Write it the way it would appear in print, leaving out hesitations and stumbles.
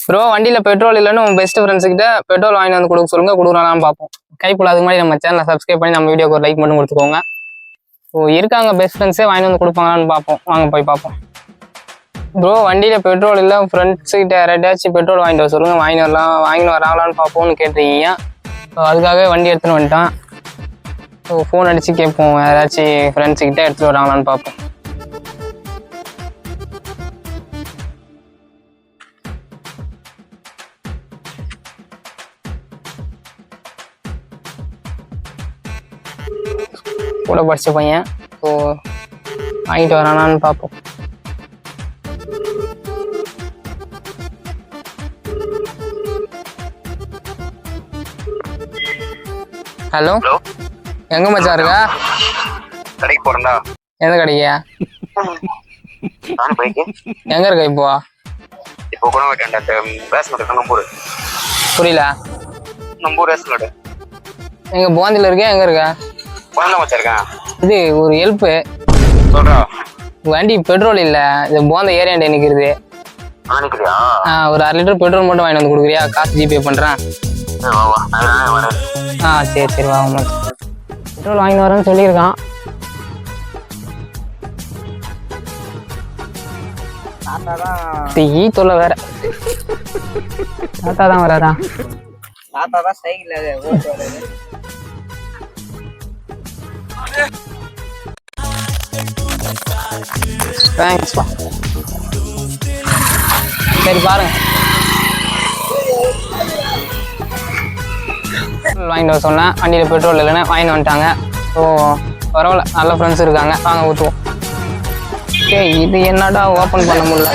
Bro வண்டியில petrol இல்லைன்னு உங்க பெஸ்ட் ஃப்ரெண்ட்ஸ் கிட்ட பெட்ரோல் வாங்கி வந்து கொடுக்க சொல்லுங்க, கொடுக்குறாங்களான்னு பார்ப்போம். கைப்புள்ள அதுக்கு மாதிரி நம்ம சேனலை சப்ஸ்கிரைப் பண்ணி நம்ம வீடியோக்கு ஒரு லைக் மட்டும் கொடுத்துக்கோங்க. ஸோ இருக்காங்க பெஸ்ட் ஃப்ரெண்ட்ஸே வாங்கி வந்து கொடுப்பாங்களான்னு பார்ப்போம். வாங்க போய் பார்ப்போம். ப்ரோ வண்டியில பெட்ரோல் இல்லை, ஃப்ரெண்ட்ஸ் கிட்ட யாராச்சும் பெட்ரோல் வாங்கிட்டு வர சொல்லுங்க, வாங்கிட்டு வராங்களான்னு பார்ப்போம்னு கேட்டிருக்கீங்க. ஸோ அதுக்காகவே வண்டி எடுத்துன்னு வந்துட்டான். ஸோ ஃபோன் அடித்து கேட்போம், யாராச்சும் ஃப்ரெண்ட்ஸ் கிட்ட எடுத்துகிட்டு வராங்களான்னு பார்ப்போம். கூட படித்த பையன், ஸோ வாங்கிட்டு வரானான்னு பார்ப்போம். ஹலோ, எங்க மச்சான் இருக்கா? கடைக்கு போறேன்டா. எந்த கடைக்கு? எங்க இருக்க இப்போ? இப்போ கூட ரேஷன் கடை நம்பூர். புரியல. நம்பூர் ரேஷன் கடை. எங்க போந்தில இருக்கேன்? எங்க இருக்க? போன வச்சிருக்கேன். இது ஒரு ஹெல்ப் சொல்றா. வண்டி பெட்ரோல் இல்ல, இது போந்த ஏரியாண்ட நிற்கிறது. ஒரு 1/2 லிட்டர் பெட்ரோல் மட்டும் வாங்கிட்டு வந்து கொடுக்குறியா? காசு ஜிபே பண்றேன். சரி சரி வாங்க. பெட்ரோல் வாங்கிட்டு வரேன்னு சொல்லியிருக்கான். ஈ தொல்லை வேற. தாத்தா தான் வராரா? தாத்தா தான் சைக்கிள் ஓட்டு வர்றாரு. தேங்க்ஸ்ப்பா. சரி பாருங்க, வாங்கிட்டு வர சொன்னேன். வண்டியில் பெட்ரோல் இல்லைன்னு வாங்கிட்டு வந்துட்டாங்க. ஸோ பரவாயில்ல, நல்ல ஃப்ரெண்ட்ஸ் இருக்காங்க. வாங்க ஊற்றுவோம். ஓகே, இது என்னடா ஓப்பன் பண்ண முடியல.